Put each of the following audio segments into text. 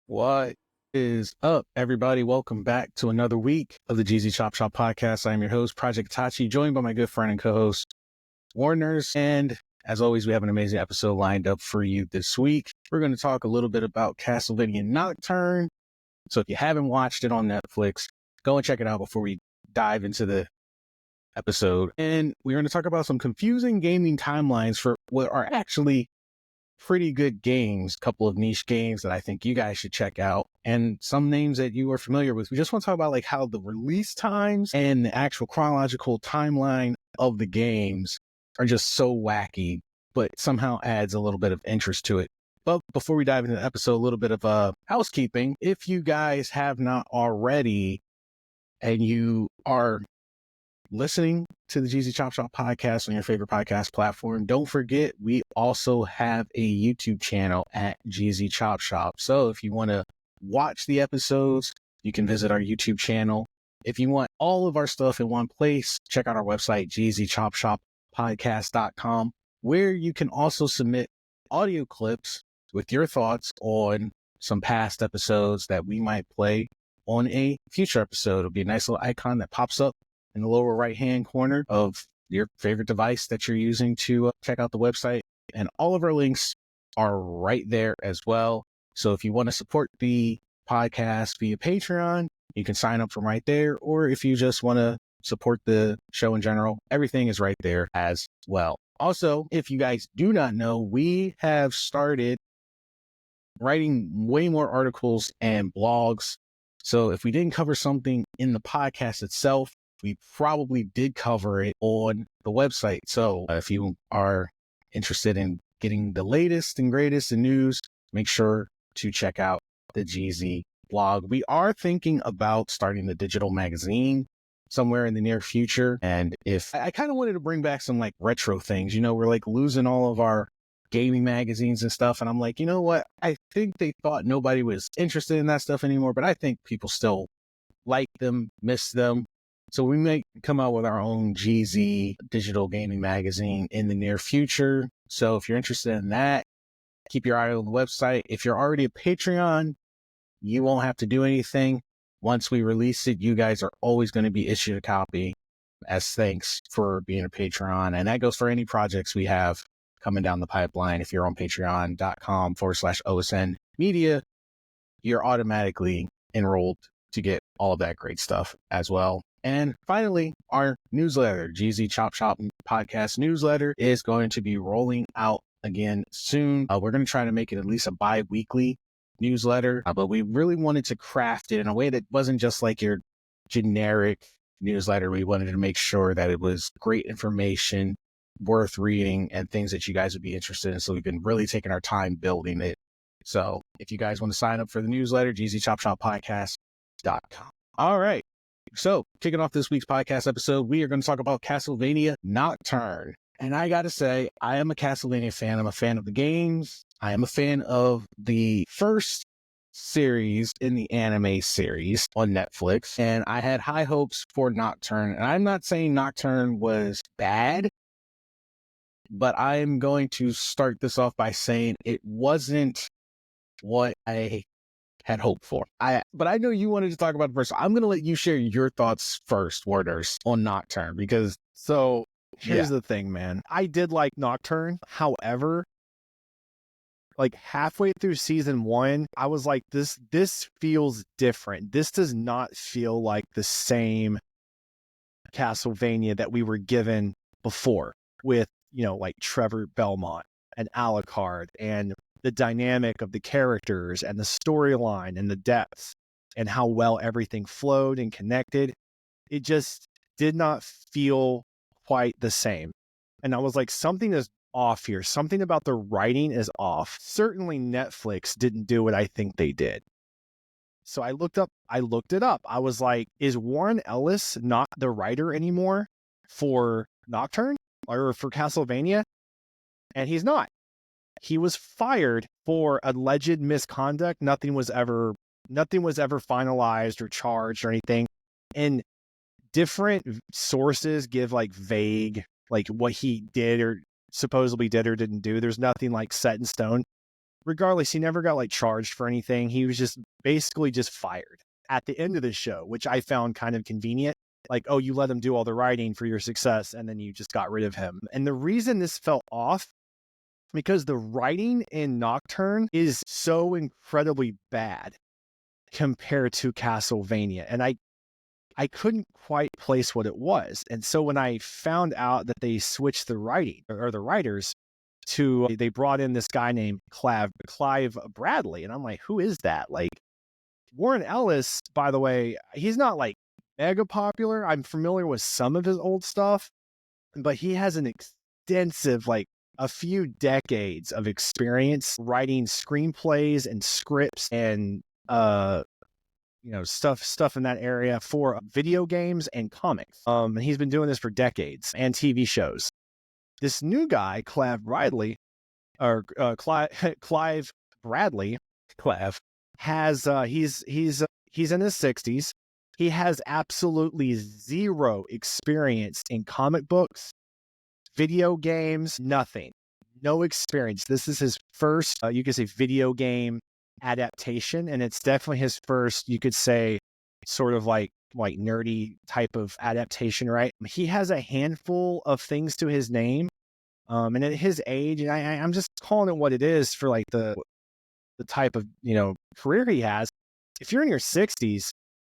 What is up, everybody? Welcome back to another week of the GZ Chop Shop podcast. I am your host, Project Tachi, joined by my good friend and co-host, Warners. And as always, we have an amazing episode lined up for you this week. We're going to talk a little bit about Castlevania Nocturne. So if you haven't watched it on Netflix, go and check it out before we dive into the episode. And we're going to talk about some confusing gaming timelines for what are actually pretty good games, a couple of niche games that I think you guys should check out, and some names that you are familiar with. We just want to talk about like how the release times and the actual chronological timeline of the games are just so wacky, but somehow adds a little bit of interest to it. But before we dive into the episode, a little bit of housekeeping. If you guys have not already and you are listening to the GZ Chop Shop podcast on your favorite podcast platform, don't forget we also have a YouTube channel at GZ Chop Shop. So if you want to watch the episodes, you can visit our YouTube channel. If you want all of our stuff in one place, check out our website, gzchopshoppodcast.com, where you can also submit audio clips with your thoughts on some past episodes that we might play on a future episode. It'll be a nice little icon that pops up in the lower right-hand corner of your favorite device that you're using to check out the website. And all of our links are right there as well. So if you want to support the podcast via Patreon, you can sign up from right there. Or if you just want to support the show in general, everything is right there as well. Also, if you guys do not know, we have started writing way more articles and blogs. So if we didn't cover something in the podcast itself, we probably did cover it on the website. So if you are interested in getting the latest and greatest in news, make sure to check out the GZ blog. We are thinking about starting the digital magazine somewhere in the near future. And if I kind of wanted to bring back some like retro things, we're like losing all of our gaming magazines and stuff. And I'm like, you know what? I think they thought nobody was interested in that stuff anymore, but I think people still like them, miss them. So we may come out with our own GZ digital gaming magazine in the near future. So if you're interested in that, keep your eye on the website. If you're already a Patreon, you won't have to do anything. Once we release it, you guys are always going to be issued a copy as thanks for being a Patreon. And that goes for any projects we have coming down the pipeline. If you're on patreon.com/OSN media, you're automatically enrolled to get all of that great stuff as well. And finally, our newsletter, GZ Chop Shop podcast newsletter, is going to be rolling out again soon. We're going to try to make it at least a bi-weekly newsletter, but we really wanted to craft it in a way that wasn't just like your generic newsletter. We wanted to make sure that it was great information, worth reading, and things that you guys would be interested in. So we've been really taking our time building it. So if you guys want to sign up for the newsletter, gzchopshoppodcast.com. All right. So kicking off this week's podcast episode, we are going to talk about Castlevania Nocturne. And I got to say, I am a Castlevania fan. I'm a fan of the games. I am a fan of the first series in the anime series on Netflix. And I had high hopes for Nocturne. And I'm not saying Nocturne was bad, but I'm going to start this off by saying it wasn't what I had hoped for. But I know you wanted to talk about it first. So I'm going to let you share your thoughts first, Warders, on Nocturne, because here's the thing, man. I did like Nocturne. However, like halfway through season 1, I was like, this feels different. This does not feel like the same Castlevania that we were given before with, like Trevor Belmont and Alucard and the dynamic of the characters and the storyline and the depth and how well everything flowed and connected. It just did not feel quite the same. And I was like, something is off here. Something about the writing is off. Certainly Netflix didn't do what I think they did. So I looked it up. I was like, is Warren Ellis not the writer anymore for Nocturne or for Castlevania? And he's not. He was fired for alleged misconduct. Nothing was ever finalized or charged or anything. And different sources give like vague, like what he did or supposedly did or didn't do. There's nothing like set in stone. regardless, he never got like charged for anything. He was just basically just fired at the end of the show, which I found kind of convenient. Like, oh, you let him do all the writing for your success, and then you just got rid of him. And the reason this felt off, because the writing in Nocturne is so incredibly bad compared to Castlevania. And I couldn't quite place what it was. And so when I found out that they switched the writing or the writers to, they brought in this guy named Clive Bradley. And I'm like, who is that? Like, Warren Ellis, by the way, he's not like mega popular. I'm familiar with some of his old stuff, but he has an extensive, like a few decades of experience writing screenplays and scripts and, stuff in that area for video games and comics. And he's been doing this for decades, and TV shows. This new guy, Clive Bradley, Clive Bradley, has he's in his 60s. He has absolutely zero experience in comic books, video games, nothing. No experience. This is his first, you could say, video game adaptation, and it's definitely his first, you could say, sort of like nerdy type of adaptation, right? He has a handful of things to his name, and at his age, and I'm just calling it what it is for like the type of career he has. If you're in your 60s,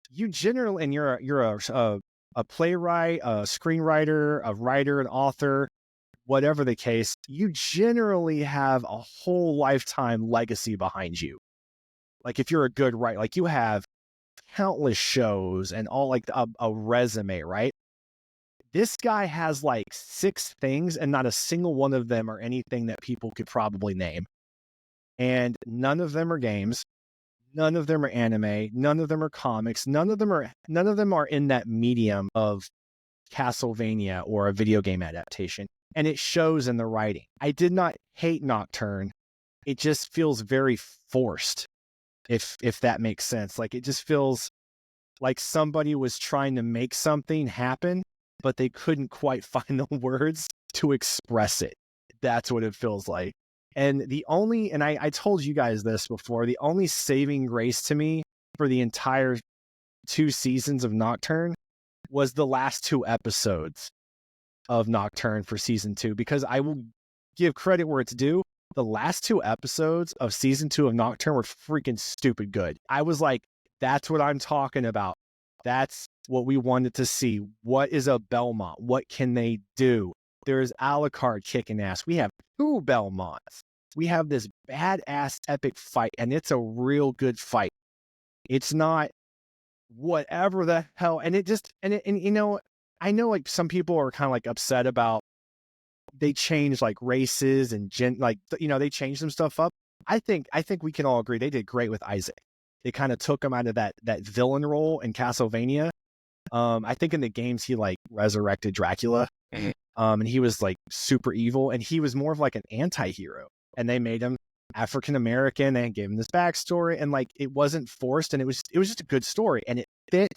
you generally, and you're a playwright, a screenwriter, a writer, an author, whatever the case, you generally have a whole lifetime legacy behind you. Like if you're a good writer, like you have countless shows and all, like a resume, right? This guy has like 6 things, and not a single one of them are anything that people could probably name. And none of them are games. None of them are anime. None of them are comics. None of them are in that medium of Castlevania or a video game adaptation. And it shows in the writing. I did not hate Nocturne. It just feels very forced, if that makes sense. Like it just feels like somebody was trying to make something happen, but they couldn't quite find the words to express it. That's what it feels like. And I told you guys this before, the only saving grace to me for the entire 2 seasons of Nocturne was the last 2 episodes of Nocturne for season 2, because I will give credit where it's due. The last 2 episodes of season 2 of Nocturne were freaking stupid good. I was like, that's what I'm talking about. That's what we wanted to see. What is a Belmont? What can they do? There's Alucard kicking ass. We have 2 Belmonts. We have this badass epic fight, and it's a real good fight. It's not whatever the hell. And I know like some people are kind of like upset about they change like races and they changed some stuff up. I think we can all agree they did great with Isaac. They kind of took him out of that villain role in Castlevania. I think in the games he like resurrected Dracula, and he was like super evil, and he was more of like an anti-hero. And they made him African American and gave him this backstory, and like it wasn't forced, and it was just a good story, and it fit.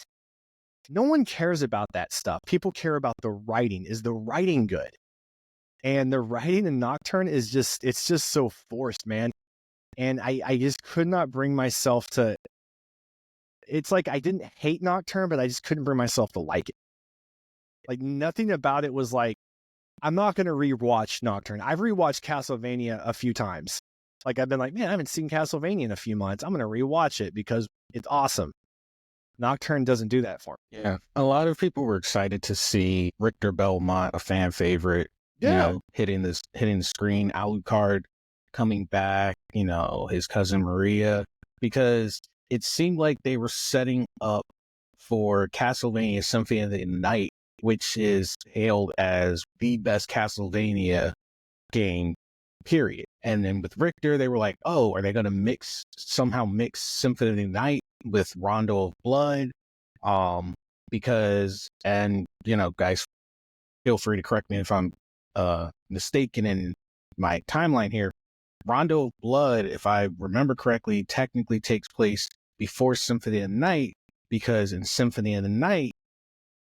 No one cares about that stuff. People care about the writing. Is the writing good? And the writing in Nocturne is just so forced, man. And I just could not bring myself to. It's like I didn't hate Nocturne, but I just couldn't bring myself to like it. Like nothing about it was like, I'm not going to rewatch Nocturne. I've rewatched Castlevania a few times. Like I've been like, man, I haven't seen Castlevania in a few months. I'm going to rewatch it because it's awesome. Nocturne doesn't do that for me. Yeah. A lot of people were excited to see Richter Belmont, a fan favorite, hitting the screen, Alucard coming back, his cousin Maria, because it seemed like they were setting up for Castlevania Symphony of the Night, which is hailed as the best Castlevania game, period. And then with Richter, they were like, oh, are they going to somehow mix Symphony of the Night with Rondo of Blood? Because, and, guys, feel free to correct me if I'm mistaken in my timeline here. Rondo of Blood, if I remember correctly, technically takes place before Symphony of the Night, because in Symphony of the Night,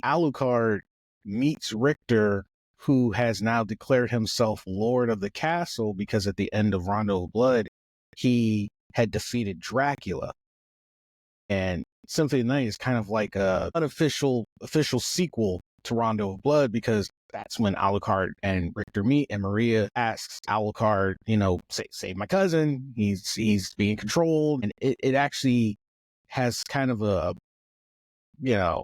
Alucard meets Richter, who has now declared himself Lord of the Castle, because at the end of Rondo of Blood, he had defeated Dracula. And Symphony of the Night is kind of like a unofficial sequel to Rondo of Blood, because that's when Alucard and Richter meet, and Maria asks Alucard, save my cousin. He's being controlled. And it actually has kind of a,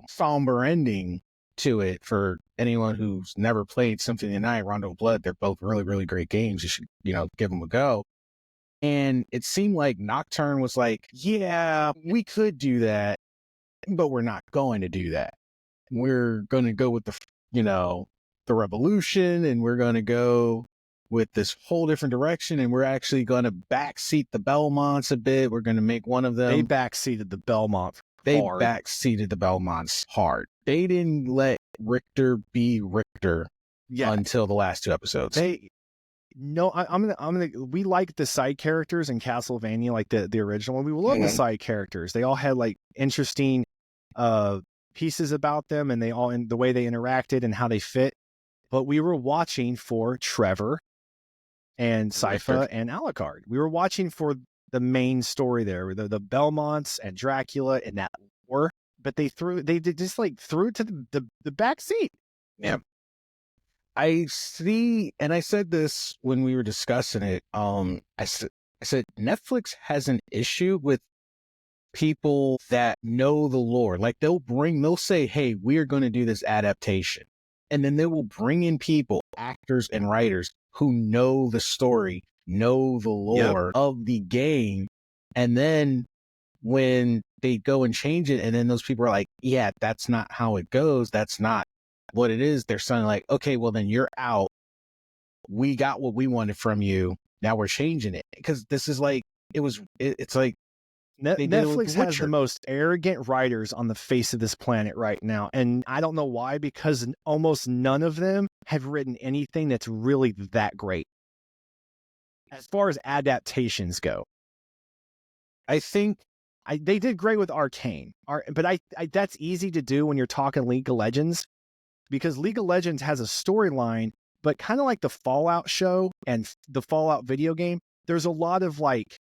somber ending to it. For anyone who's never played Symphony of the Night, Rondo of Blood, they're both really, really great games. You should, give them a go. And it seemed like Nocturne was like, yeah, we could do that, but we're not going to do that. We're going to go with the revolution, and we're going to go with this whole different direction, and we're actually going to backseat the Belmonts a bit. We're going to make one of them. They backseated the Belmont backseated the Belmonts hard. They didn't let Richter be Richter until the last two episodes. We like the side characters in Castlevania, like the original one. We love the side characters. They all had like interesting pieces about them, and in the way they interacted and how they fit. But we were watching for Trevor and Sypha and Alucard. We were watching for the main story there, the Belmonts and Dracula and that war. But they just threw it to the back seat. Yeah. I see, and I said this when we were discussing it. I said Netflix has an issue with people that know the lore. Like they'll say, hey, we're going to do this adaptation. And then they will bring in people, actors and writers, who know the story, know the lore of the game. And then when they go and change it, and then those people are like, yeah, that's not how it goes. That's not what it is. They're saying like, okay, well then you're out. We got what we wanted from you. Now we're changing it. Because this is like, it's like, Netflix has the most arrogant writers on the face of this planet right now. And I don't know why, because almost none of them have written anything that's really that great as far as adaptations go. I think they did great with Arcane, but I that's easy to do when you're talking League of Legends, because League of Legends has a storyline, but kind of like the Fallout show and the Fallout video game, there's a lot of like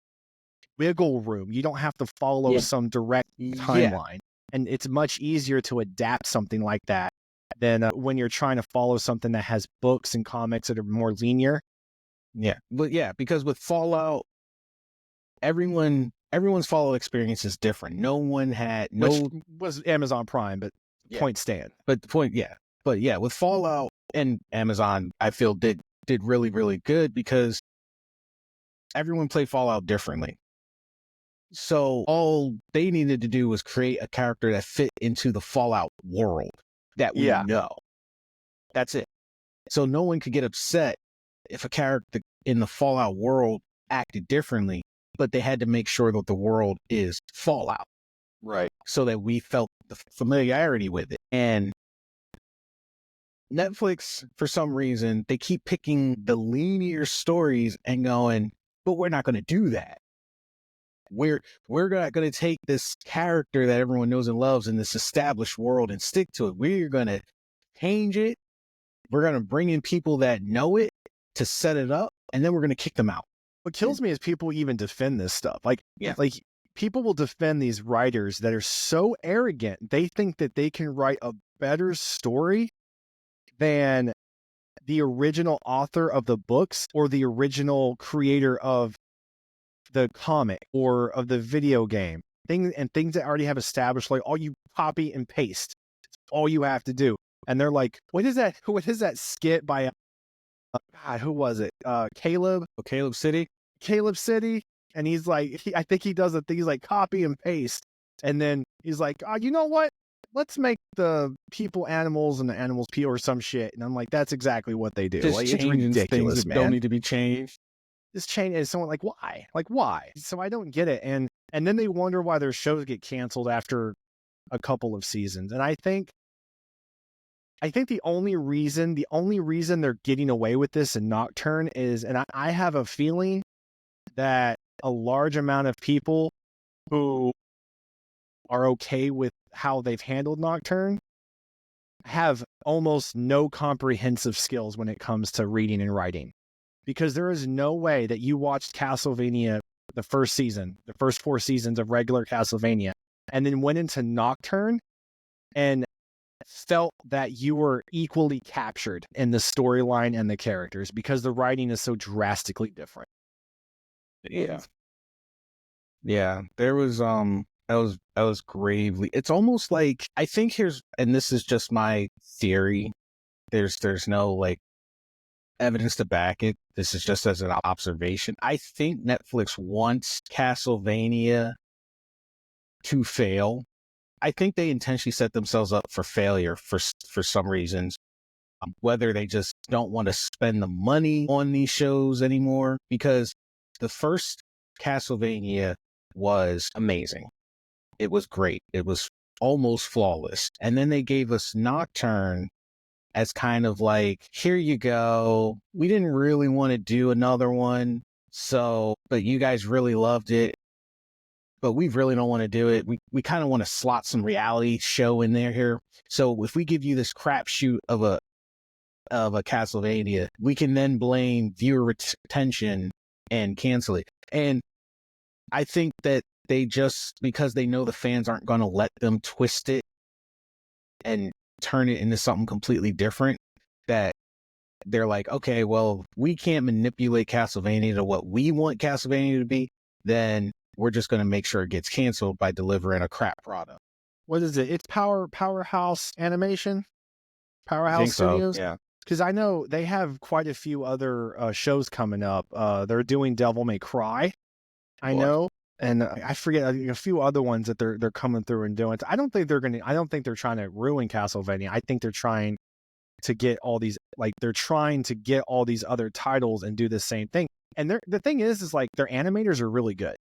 wiggle room. You don't have to follow some direct timeline, and it's much easier to adapt something like that than when you're trying to follow something that has books and comics that are more linear. Yeah, but because with Fallout, everyone's Fallout experience is different. No one had which was Amazon Prime, but point stand. But the point, but with Fallout and Amazon, I feel did really, really good, because everyone played Fallout differently. So all they needed to do was create a character that fit into the Fallout world that we know. That's it. So no one could get upset if a character in the Fallout world acted differently, but they had to make sure that the world is Fallout. Right. So that we felt the familiarity with it. And Netflix, for some reason, they keep picking the linear stories and going, but we're not going to do that. We're not going to take this character that everyone knows and loves in this established world and stick to it. We're going to change it. We're going to bring in people that know it to set it up, and then we're going to kick them out. What kills me is people even defend this stuff. Like people will defend these writers that are so arrogant. They think that they can write a better story than the original author of the books or the original creator of the comic or of the video game. Things that already have established, like all you copy and paste. It's all you have to do. And they're like, what is that skit by God, who was it? Caleb City. And he's like, I think he does a thing. He's like, copy and paste. And then he's like, you know what? Let's make the people animals and the animals people or some shit. And I'm like, that's exactly what they do. Just like, it's ridiculous, things that man. Don't need to be changed. Just change. And someone like, why? Like, why? So I don't get it. And then they wonder why their shows get canceled after a couple of seasons. And I think the only reason they're getting away with this in Nocturne is, and I have a feeling that a large amount of people who are okay with how they've handled Nocturne have almost no comprehensive skills when it comes to reading and writing. Because there is no way that you watched Castlevania the first season, the first 4 seasons of regular Castlevania, and then went into Nocturne and felt that you were equally captured in the storyline and the characters because the writing is so drastically different. Yeah, there was I was gravely, it's almost like, I think and this is just my theory, there's no like evidence to back it, this is just as an observation. I think Netflix wants Castlevania to fail. I think they intentionally set themselves up for failure for some reasons, whether they just don't want to spend the money on these shows anymore, because the first Castlevania was amazing. It was great. It was almost flawless. And then they gave us Nocturne as kind of like, here you go. We didn't really want to do another one. So, but you guys really loved it. But we really don't want to do it. We kind of want to slot some reality show in there here. So if we give you this crapshoot of a Castlevania, we can then blame viewer retention and cancel it. And I think that they just, because they know the fans aren't going to let them twist it and turn it into something completely different, that they're like, okay, well, we can't manipulate Castlevania to what we want Castlevania to be, then we're just going to make sure it gets canceled by delivering a crap product. What is it? It's Powerhouse Animation? Powerhouse Studios? So, yeah. Because I know they have quite a few other shows coming up. They're doing Devil May Cry, I know, and I forget a few other ones that they're coming through and doing. I don't think they're trying to ruin Castlevania. I think they're trying to get all these other titles and do the same thing. And the thing is like their animators are really good.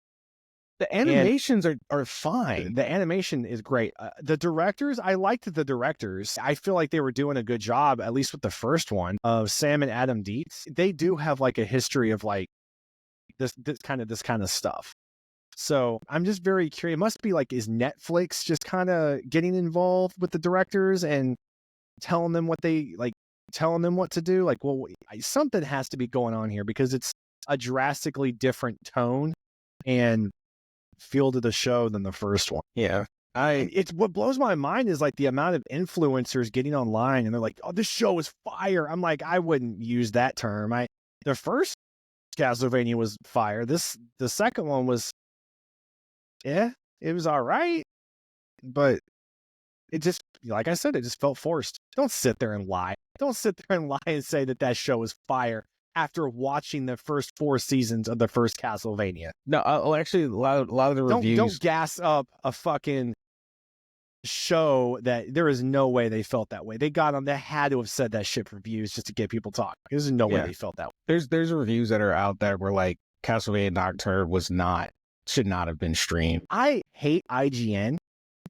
The animations are fine. The animation is great. The directors, I liked the directors. I feel like they were doing a good job, at least with the first one, of Sam and Adam Dietz. They do have like a history of like this kind of stuff. So I'm just very curious. It must be like, is Netflix just kind of getting involved with the directors and telling them what to do? Like, well, something has to be going on here, because it's a drastically different tone and feel to the show than the first one. Yeah. It's what blows my mind is like the amount of influencers getting online and they're like, oh, this show is fire. I'm like, I wouldn't use that term. The first Castlevania was fire. The second one was, it was all right, but it just, like I said, it just felt forced. Don't sit there and lie. Don't sit there and lie and say that show is fire after watching the first 4 seasons of the first Castlevania. No, actually, a lot of the reviews. Don't gas up a fucking show that there is no way they felt that way. They had to have said that shit for views just to get people talking. There's no way they felt that way. There's reviews that are out there where like Castlevania Nocturne should not have been streamed. I hate IGN,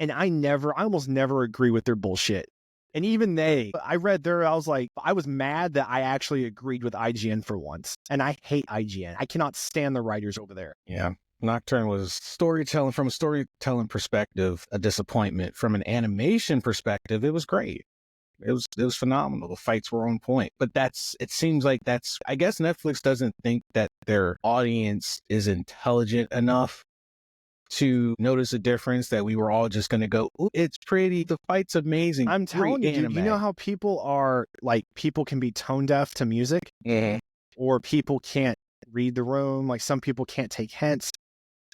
and I almost never agree with their bullshit. And even I was mad that I actually agreed with IGN for once. And I hate IGN. I cannot stand the writers over there. Yeah. Nocturne was from a storytelling perspective, a disappointment. From an animation perspective, it was great. It was phenomenal. The fights were on point. But it seems like I guess Netflix doesn't think that their audience is intelligent enough to notice a difference, that we were all just going to go, ooh, it's pretty, the fight's amazing. I'm telling you, dude, you know how people are, like, people can be tone deaf to music? Yeah. Or people can't read the room, like some people can't take hints.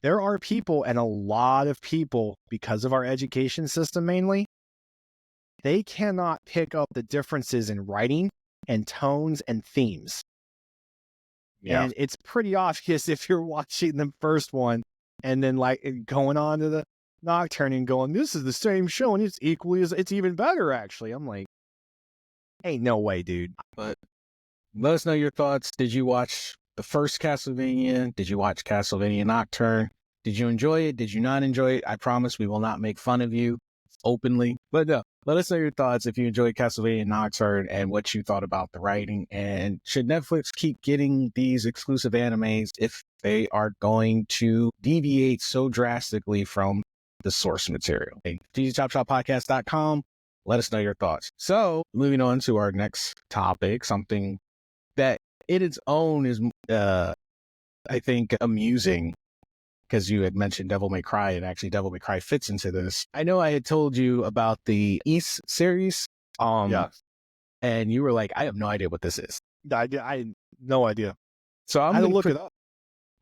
There are people, and a lot of people, because of our education system mainly, they cannot pick up the differences in writing and tones and themes. Yeah. And it's pretty obvious if you're watching the first one and then like going on to the Nocturne and going, this is the same show and it's even better, actually. I'm like, ain't no way, dude. But let us know your thoughts. Did you watch the first Castlevania? Did you watch Castlevania Nocturne? Did you enjoy it? Did you not enjoy it? I promise we will not make fun of you openly. But no, let us know your thoughts if you enjoyed Castlevania Nocturne and what you thought about the writing. And should Netflix keep getting these exclusive animes if they are going to deviate so drastically from the source material? GGChopShopPodcast.com. Let us know your thoughts. So moving on to our next topic, something that in its own is, I think, amusing because you had mentioned Devil May Cry, and actually Devil May Cry fits into this. I know I had told you about the East series, Yeah. and you were like, I have no idea what this is. I had no idea. So I had to look it up.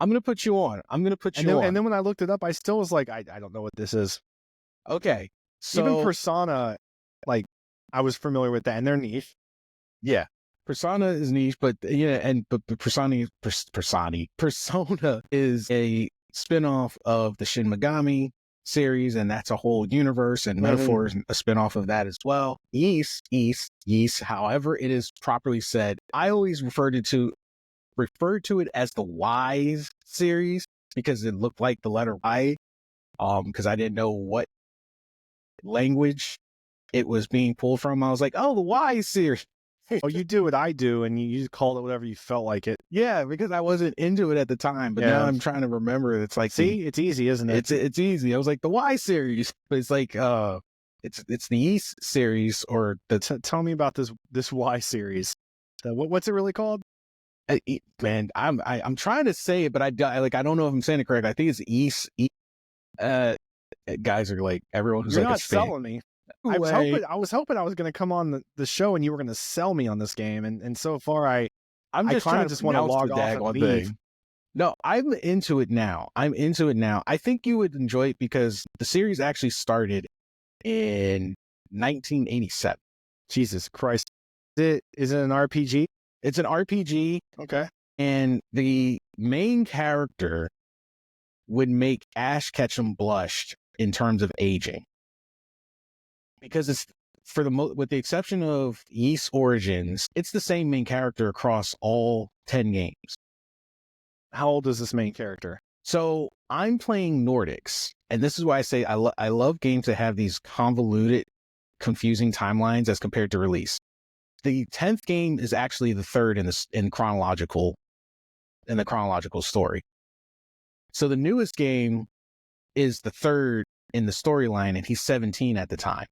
I'm going to put you on. I'm going to put you on. And then when I looked it up, I still was like, I don't know what this is. Okay. So even Persona, like, I was familiar with that, and they're niche. Yeah. Persona is niche, but Persona is a spinoff of the Shin Megami series, and that's a whole universe, and Metaphor is a spinoff of that as well. Yeast, however it is properly said, I always referred to it as the Wise series because it looked like the letter Y, because I didn't know what language it was being pulled from. I was like, oh, the Wise series. Oh, you do what I do, and you called it whatever you felt like it. Yeah, because I wasn't into it at the time, but now I'm trying to remember. It's like, see, it's easy, isn't it? It's easy. I was like the Y series, but it's like it's the East series or the. Tell me about this Y series. What's it really called? Man, I'm trying to say it, but I don't know if I'm saying it correct. I think it's East. Guys are like everyone who's You're like not a fan. selling me. I was hoping I was going to come on the show and you were going to sell me on this game, and so far I'm just trying to just want to log off and leave. No, I'm into it now. I think you would enjoy it because the series actually started in 1987. Jesus Christ. Is it an RPG? It's an RPG. Okay. And the main character would make Ash Ketchum blush in terms of aging. Because it's with the exception of Yeast Origins, it's the same main character across all 10 games. How old is this main character? So I'm playing Nordics, and this is why I say I love games that have these convoluted, confusing timelines as compared to release. The 10th game is actually the third in the chronological story. So the newest game is the third in the storyline, and he's 17 at the time.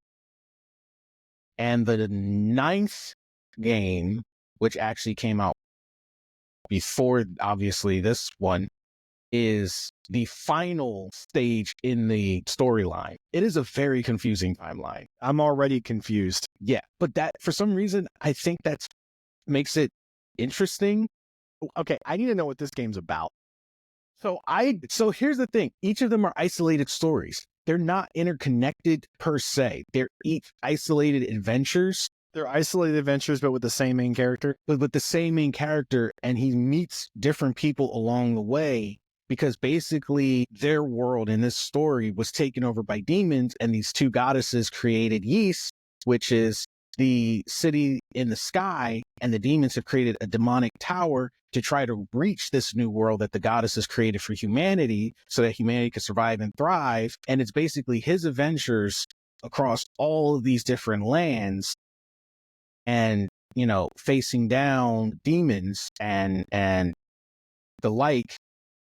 And the 9th game, which actually came out before, obviously, this one, is the final stage in the storyline. It is a very confusing timeline. I'm already confused. Yeah, but that, for some reason, I think that makes it interesting. Okay, I need to know what this game's about. So here's the thing. Each of them are isolated stories. They're not interconnected per se. They're each isolated adventures. They're isolated adventures, but with the same main character? But with the same main character, and he meets different people along the way because basically their world in this story was taken over by demons, and these two goddesses created Yeast, which is the city in the sky, and the demons have created a demonic tower to try to reach this new world that the goddesses created for humanity so that humanity could survive and thrive. And it's basically his adventures across all of these different lands and, facing down demons and the like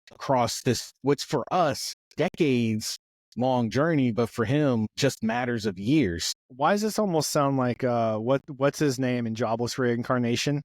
across this, what's for us decades long journey, but for him just matters of years. Why does this almost sound like what's his name in Jobless Reincarnation?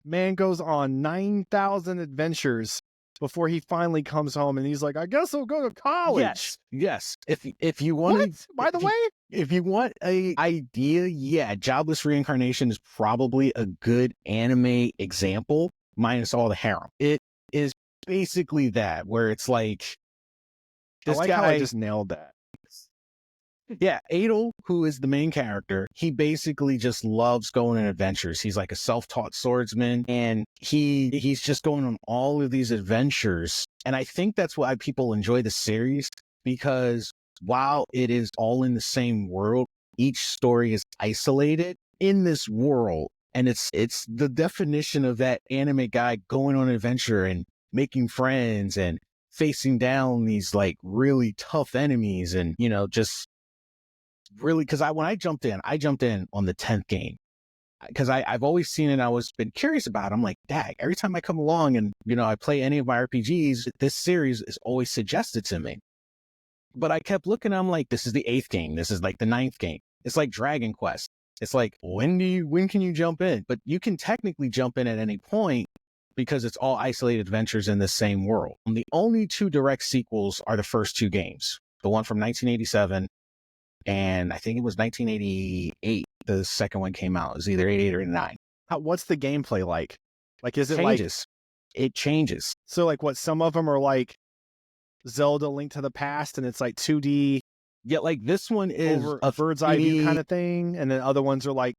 Man goes on 9,000 adventures before he finally comes home, and he's like, I guess I'll go to college. Yes. If you want, by the way, if you want a idea, yeah, Jobless Reincarnation is probably a good anime example, minus all the harem. It is basically that, where it's like, this guy, how I just nailed that. Yeah, Adel, who is the main character, he basically just loves going on adventures. He's like a self-taught swordsman, and he's just going on all of these adventures. And I think that's why people enjoy the series, because while it is all in the same world, each story is isolated in this world. And it's the definition of that anime guy going on an adventure and making friends and facing down these like really tough enemies, and just really, because when I jumped in on the 10th game, because I've always seen it. I was been curious about it. I'm like, dag, every time I come along and I play any of my RPGs, this series is always suggested to me. But I kept looking, I'm like, this is the 8th game, this is like the 9th game. It's like Dragon Quest. It's like, when can you jump in? But you can technically jump in at any point, because it's all isolated adventures in the same world. And the only two direct sequels are the first two games. The one from 1987 and I think it was 1988. The second one came out. It was either 88 or 89. What's the gameplay like? Like, is it changes. It changes. So like what, some of them are like Zelda Link to the Past and it's like 2D. Yeah, like this one is over a bird's eye view kind of thing. And then other ones are like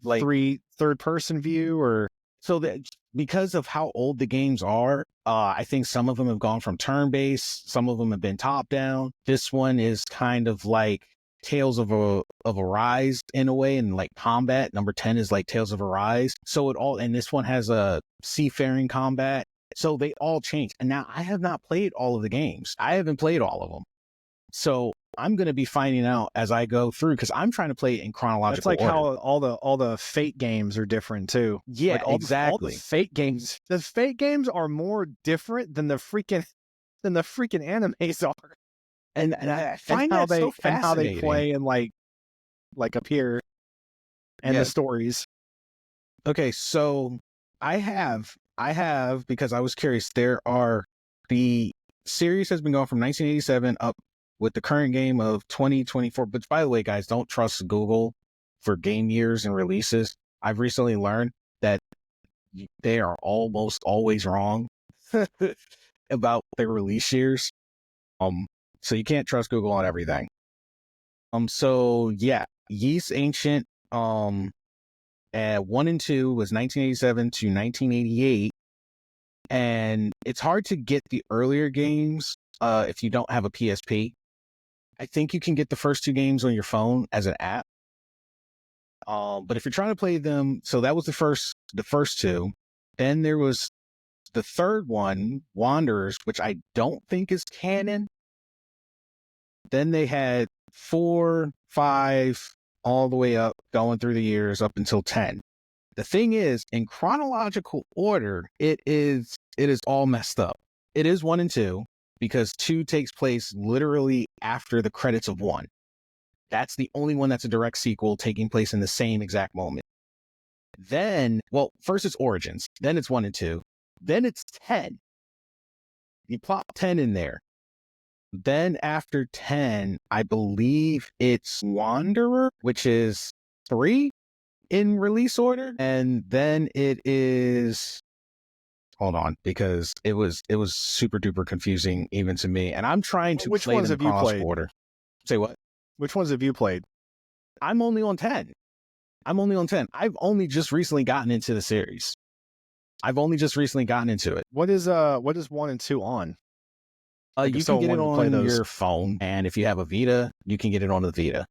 third person view or. So that because of how old the games are, I think some of them have gone from turn-based, some of them have been top-down. This one is kind of like Tales of Arise in a way, and like combat. Number 10 is like Tales of Arise. So and this one has a seafaring combat. So they all change. And now I have not played all of the games. I haven't played all of them. So I'm going to be finding out as I go through because I'm trying to play it in chronological order. That's like how all the Fate games are different too. Yeah, like exactly. All the Fate games. The Fate games are more different than the freaking animes are. And I find that so fascinating. And how they play and like up here and the stories. Okay, so I have because I was curious. The series has been going from 1987 up with the current game of 2024. But by the way, guys, don't trust Google for game years and releases. I've recently learned that they are almost always wrong about their release years. So you can't trust Google on everything. So yeah, Ys Ancient, 1 and 2 was 1987 to 1988. And it's hard to get the earlier games, if you don't have a PSP. I think you can get the first two games on your phone as an app. But if you're trying to play them, so that was the first two. Then there was the third one, Wanderers, which I don't think is canon. Then they had 4, 5, all the way up, going through the years up until 10. The thing is, in chronological order, it is all messed up. It is 1 and 2 because 2 takes place literally after the credits of 1. That's the only one that's a direct sequel taking place in the same exact moment. Then, well, first it's Origins, then it's 1 and 2, then it's 10. You plop 10 in there. Then after 10, I believe it's Wanderer, which is 3 in release order. And then it is, hold on, because it was super duper confusing even to me. And I'm trying to Which play ones them in have you chronological played? order. Say what? Which ones have you played? I'm only on 10. I've only just recently gotten into the series. What is 1 and 2 on? You can get it on your phone, and if you have a Vita, you can get it on the Vita.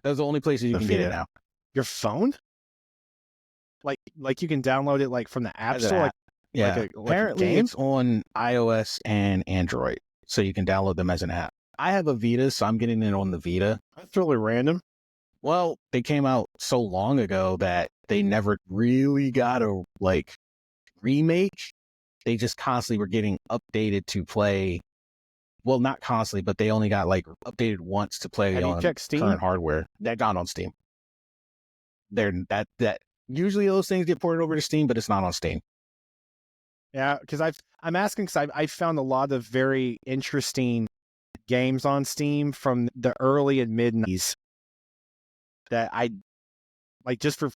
Those are the only places you can get it now. Your phone? Like you can download it like from the App Store? Yeah. Apparently it's on iOS and Android, so you can download them as an app. I have a Vita, so I'm getting it on the Vita. That's really random. Well, they came out so long ago that they never really got a remake. They just constantly were getting updated to play. Well, not constantly, but they only got updated once to play on current hardware. They're not on Steam. That usually those things get ported over to Steam, but it's not on Steam. Yeah, because I'm asking because I found a lot of very interesting games on Steam from the early and mid 90s that I like just for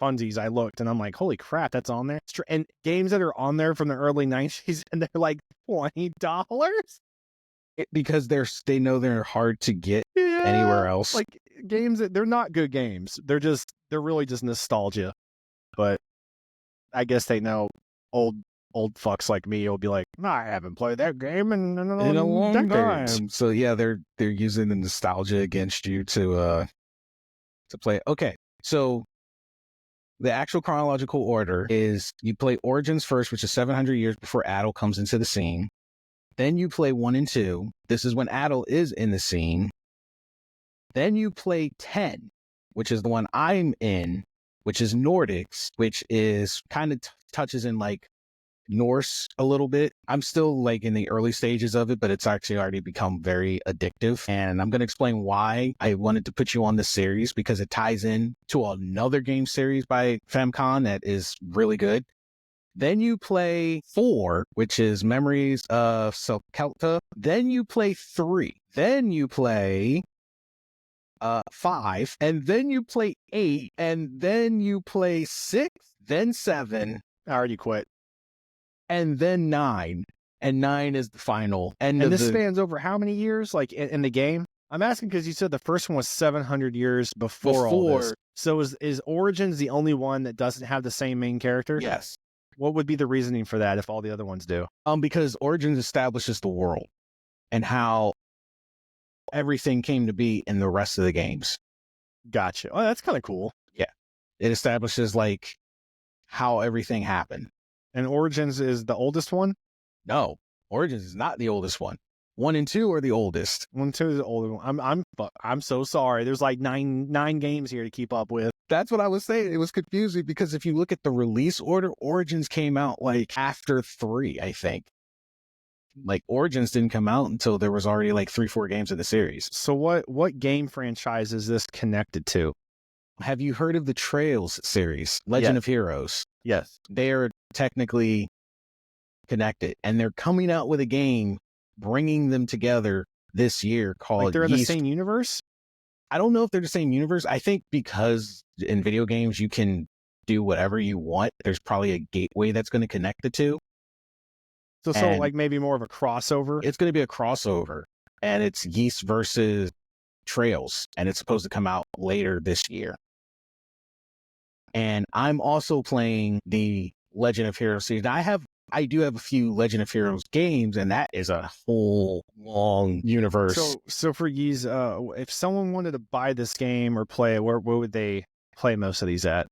funsies. I looked and I'm like, holy crap, that's on there. And games that are on there from the early 90s and they're like $20 because they know they're hard to get anywhere else. Like games that they're not good games. They're really just nostalgia. But I guess they know old fucks like me will be like, no, I haven't played that game in a long time. So yeah, they're using the nostalgia against you to play it. Okay, so the actual chronological order is you play Origins first, which is 700 years before Adel comes into the scene. Then you play 1 and 2. This is when Adel is in the scene. Then you play 10, which is the one I'm in, which is Nordics, which is kind of touches in Norse a little bit. I'm still in the early stages of it, but it's actually already become very addictive. And I'm going to explain why I wanted to put you on this series, because it ties in to another game series by Famicom that is really good. Then you play 4, which is Memories of Selkelta. Then you play 3. Then you play 5. And then you play 8. And then you play 6. Then 7. I already quit. And then 9. And 9 is the final end And of this spans over how many years, like in the game? I'm asking because you said the first one was 700 years before all this. So is Origins the only one that doesn't have the same main character? Yes. What would be the reasoning for that if all the other ones do? Because Origins establishes the world and how everything came to be in the rest of the games. Gotcha. Oh, that's kind of cool. Yeah. It establishes like how everything happened. And Origins is the oldest one? No, Origins is not the oldest one. 1 and 2 are the oldest. 1 and 2 is the older one. I'm so sorry. There's like nine games here to keep up with. That's what I was saying. It was confusing because if you look at the release order, Origins came out like after 3, I think. Like Origins didn't come out until there was already like 3-4 games in the series. So what game franchise is this connected to? Have you heard of the Trails series, Legend of Heroes? Yes. They are technically connected, and they're coming out with a game bringing them together this year called Like they're in the same universe? I don't know if they're the same universe. I think because in video games you can do whatever you want, there's probably a gateway that's going to connect the two. So like maybe more of a crossover? It's going to be a crossover, and it's Yeast versus Trails, and it's supposed to come out later this year. And I'm also playing the Legend of Heroes series. Now, I do have a few Legend of Heroes games, and that is a whole long universe. So for Yeez, if someone wanted to buy this game or play it, where would they play most of these at?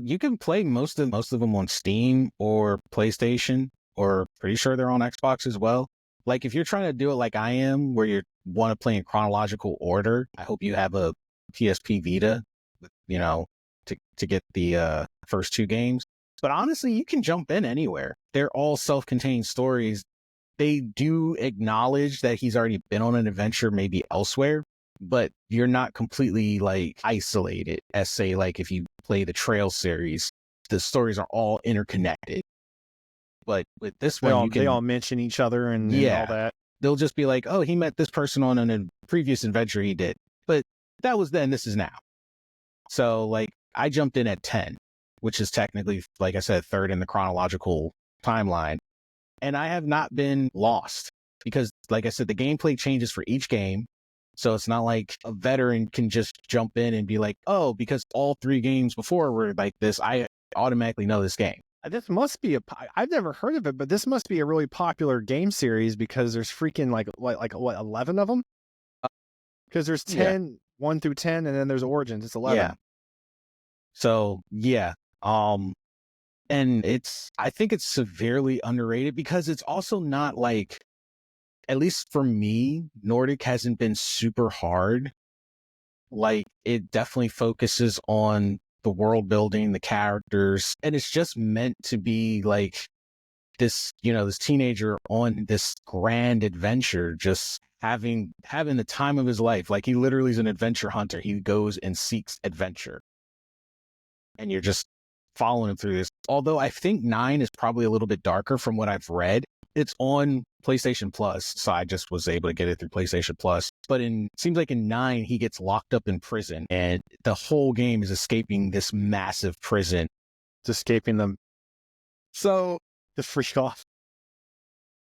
You can play most of them on Steam or PlayStation, or pretty sure they're on Xbox as well. Like if you're trying to do it like I am, where you want to play in chronological order, I hope you have a PSP Vita, to get the first 2 games. But honestly, you can jump in anywhere. They're all self-contained stories. They do acknowledge that he's already been on an adventure maybe elsewhere, but you're not completely like isolated as say like if you play the Trail series, the stories are all interconnected. But with this one, they all mention each other and all that. They'll just be like, oh, he met this person on a previous adventure he did. But that was then, this is now. So like I jumped in at 10. Which is technically, like I said, 3rd in the chronological timeline. And I have not been lost because, like I said, the gameplay changes for each game. So it's not like a veteran can just jump in and be like, oh, because all 3 games before were like this, I automatically know this game. This must be I've never heard of it, but this must be a really popular game series because there's freaking like what, 11 of them? Because there's 10, 1 through 10, and then there's Origins. It's 11. Yeah. So, yeah. And I think it's severely underrated because it's also not like, at least for me, Nordic hasn't been super hard. Like it definitely focuses on the world building, the characters, and it's just meant to be like this, this teenager on this grand adventure, just having the time of his life. Like he literally is an adventure hunter. He goes and seeks adventure. And you're just following him through this. Although I think 9 is probably a little bit darker from what I've read. It's on PlayStation Plus, so I just was able to get it through PlayStation Plus. But seems like in 9, he gets locked up in prison, and the whole game is escaping this massive prison. It's escaping them. So the freak off.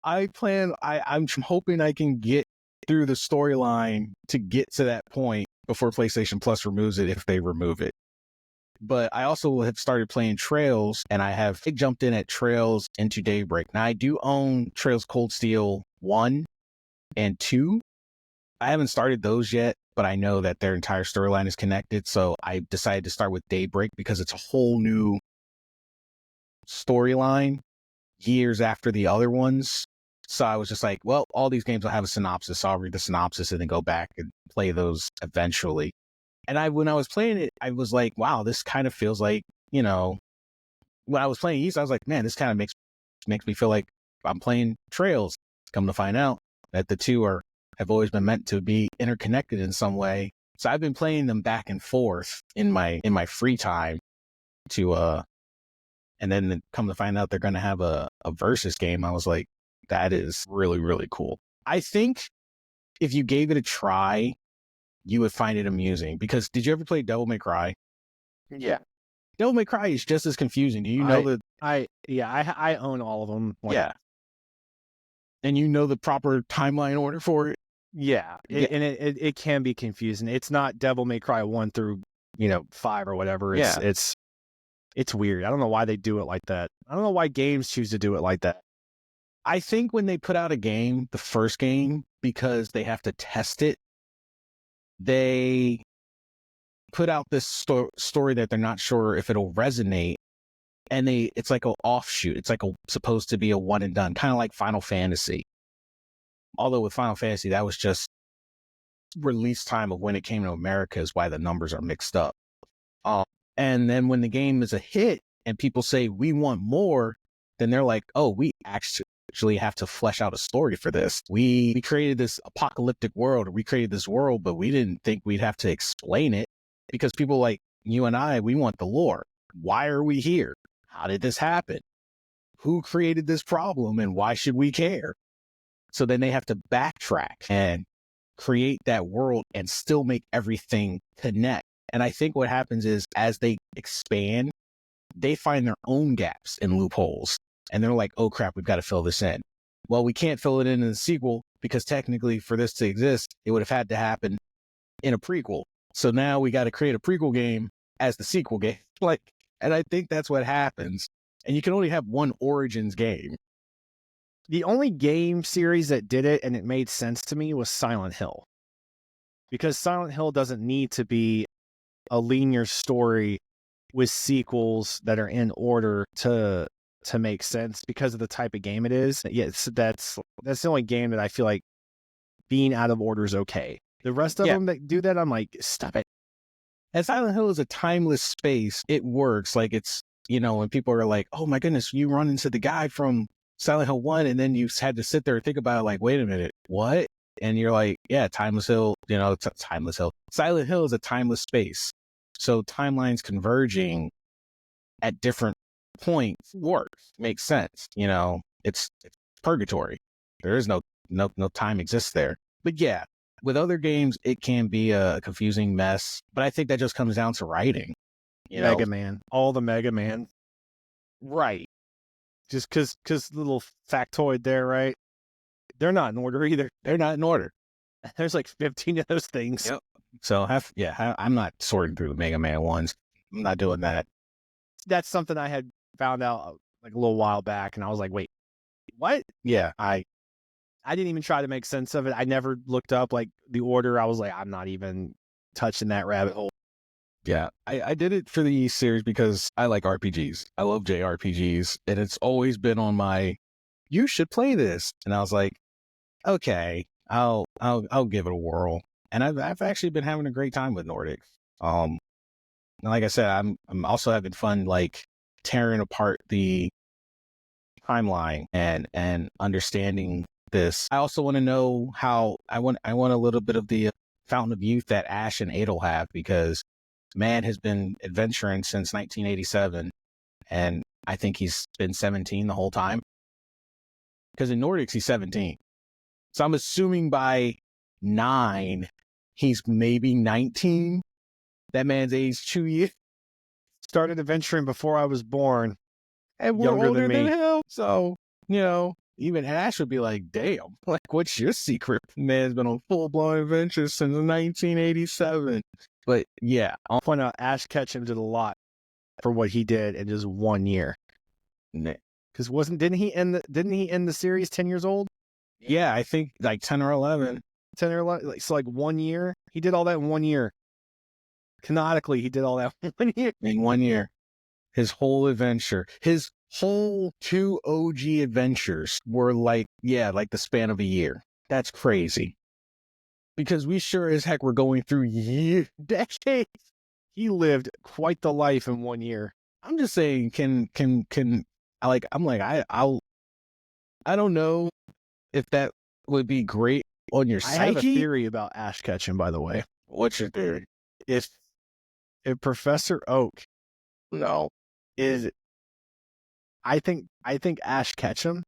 I'm hoping I can get through the storyline to get to that point before PlayStation Plus removes it, if they remove it. But I also have started playing Trails, and I have jumped in at Trails into Daybreak. Now, I do own Trails Cold Steel 1 and 2. I haven't started those yet, but I know that their entire storyline is connected. So I decided to start with Daybreak because it's a whole new storyline years after the other ones. So I was just like, well, all these games will have a synopsis. So I'll read the synopsis and then go back and play those eventually. And when I was playing it, I was like, wow, this kind of feels like, when I was playing East, I was like, man, this kind of makes me feel like I'm playing Trails. Come to find out that the two have always been meant to be interconnected in some way. So I've been playing them back and forth in my free time to And then come to find out they're going to have a versus game. I was like, that is really, really cool. I think if you gave it a try, you would find it amusing. Because did you ever play Devil May Cry? Yeah. Devil May Cry is just as confusing. Do you know that? I own all of them. Yeah. And you know the proper timeline order for it? Yeah. And it can be confusing. It's not Devil May Cry 1 through, 5 or whatever. It's weird. I don't know why they do it like that. I don't know why games choose to do it like that. I think when they put out a game, the first game, because they have to test it, they put out this story that they're not sure if it'll resonate. And it's like an offshoot. It's like supposed to be a one and done, kind of like Final Fantasy. Although with Final Fantasy, that was just release time of when it came to America is why the numbers are mixed up. And then when the game is a hit and people say, we want more, then they're like, oh, we actually have to flesh out a story for this. We created this apocalyptic world, or we created this world, but we didn't think we'd have to explain it because people like you and I, we want the lore. Why are we here? How did this happen? Who created this problem and why should we care? So then they have to backtrack and create that world and still make everything connect. And I think what happens is as they expand, they find their own gaps and loopholes. And they're like, oh crap, we've got to fill this in. Well, we can't fill it in the sequel because technically for this to exist, it would have had to happen in a prequel. So now we got to create a prequel game as the sequel game. And I think that's what happens. And you can only have one Origins game. The only game series that did it and it made sense to me was Silent Hill. Because Silent Hill doesn't need to be a linear story with sequels that are in order to make sense because of the type of game it is. Yes, that's the only game that I feel like being out of order is okay. The rest of them that do that, I'm like, stop it. And Silent Hill is a timeless space. It works. Like it's, when people are like, oh my goodness, you run into the guy from Silent Hill 1 and then you had to sit there and think about it like, wait a minute, what? And you're like, yeah, Timeless Hill, it's a Timeless Hill. Silent Hill is a timeless space. So timelines converging at different points works, makes sense. It's purgatory. There is no time exists there. But yeah, with other games, it can be a confusing mess. But I think that just comes down to writing. Mega Man, all the Mega Man. Right. Just because little factoid there, right? They're not in order either. They're not in order. There's like 15 of those things. Yep. So I'm not sorting through the Mega Man ones. I'm not doing that. That's something I had found out like a little while back, and I was like, wait, what? Yeah, I didn't even try to make sense of it. I never looked up like the order. I was like, I'm not even touching that rabbit hole. Yeah, I did it for the series because I like RPGs. I love JRPGs, and it's always been on my, you should play this. And I was like, okay, I'll give it a whirl. And I've actually been having a great time with Nordic. And like I said, I'm also having fun like tearing apart the timeline and understanding this. I also want to know how I want a little bit of the fountain of youth that Ash and Adel have, because man has been adventuring since 1987, and I think he's been 17 the whole time. Because in Nordics, he's 17. So I'm assuming by 9, he's maybe 19. That man's aged 2 years. Started adventuring before I was born. And we're older than him. So, even Ash would be like, damn, like, what's your secret? Man's been on full-blown adventures since 1987. But yeah, I'll point out Ash Ketchum did a lot for what he did in just 1 year. Because didn't he end the series 10 years old? Yeah, I think like 10 or 11. 10 or 11, so like 1 year. He did all that in 1 year. Canonically, he did all that in 1 year. In 1 year. His whole adventure, his whole 2 OG adventures were like the span of a year. That's crazy. Because we sure as heck were going through decades. He lived quite the life in 1 year. I'm just saying, I don't know if that would be great on your psyche. I have a theory about Ash Ketchum, by the way. What's your theory? If Professor Oak is I think Ash Ketchum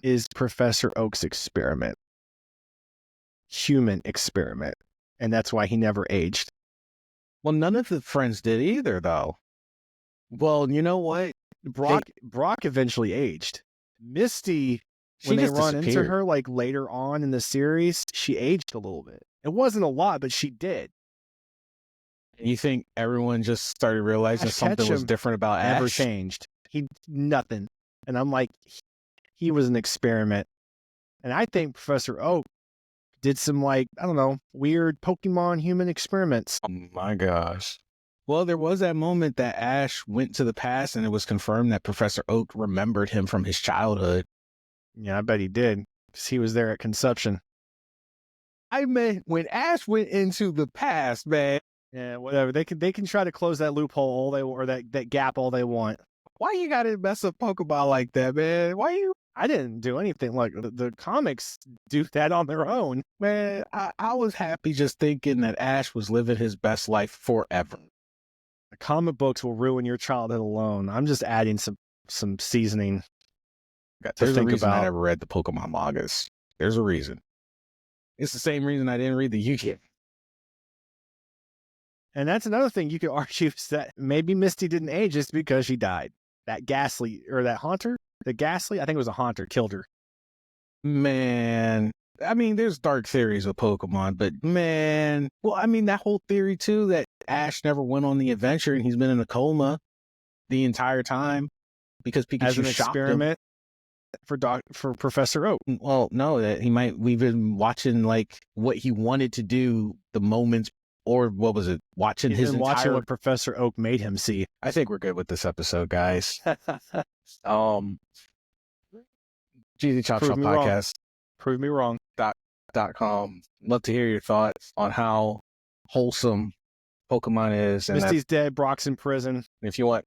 is Professor Oak's experiment. Human experiment. And that's why he never aged. Well, none of the friends did either, though. Well, you know what? Brock eventually aged. Misty, She when they just run into disappeared. her like later on in the series, she aged a little bit. It wasn't a lot, but she did. You think everyone just started realizing Ash something was Ketchum different about never Ash? changed. He nothing. And I'm like, he was an experiment. And I think Professor Oak did some like, I don't know, weird Pokemon human experiments. Oh my gosh. Well, there was that moment that Ash went to the past and it was confirmed that Professor Oak remembered him from his childhood. Yeah, I bet he did. Because he was there at conception. I mean, when Ash went into the past, man. Yeah, whatever. They can try to close that loophole all they or that gap all they want. Why you gotta mess up Pokemon like that, man? Why you? I didn't do anything. Like the comics do that on their own. Man, I was happy just thinking that Ash was living his best life forever. The comic books will ruin your childhood alone. I'm just adding some seasoning. There's a reason I about. never read the Pokemon mangas. There's a reason. It's the same reason I didn't read the Yu-Gi-Oh! And that's another thing you could argue is that maybe Misty didn't age just because she died. That Ghastly, or that Haunter, the Ghastly, I think it was a Haunter, killed her. Man, I mean, there's dark theories with Pokemon, but man, well, I mean, that whole theory too, that Ash never went on the adventure and he's been in a coma the entire time because Pikachu As an shocked experiment for Professor Oak. Well, no, that we've been watching like what he wanted to do the moments, or what was it? Watching He's his been entire. watching what Professor Oak made him see. I think we're good with this episode, guys. GZ Chop Shop Podcast. Prove me wrong. .com. Love to hear your thoughts on how wholesome Pokemon is. And Misty's dead. Brock's in prison. if you want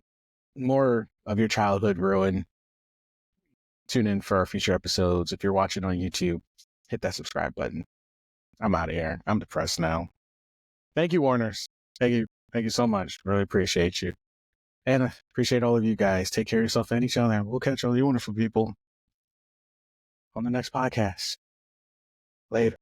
more of your childhood ruin, tune in for our future episodes. If you're watching on YouTube, hit that subscribe button. I'm out of here. I'm depressed now. Thank you, Warners. Thank you. Thank you so much. Really appreciate you. And I appreciate all of you guys. Take care of yourself and each other. We'll catch all you wonderful people on the next podcast. Later.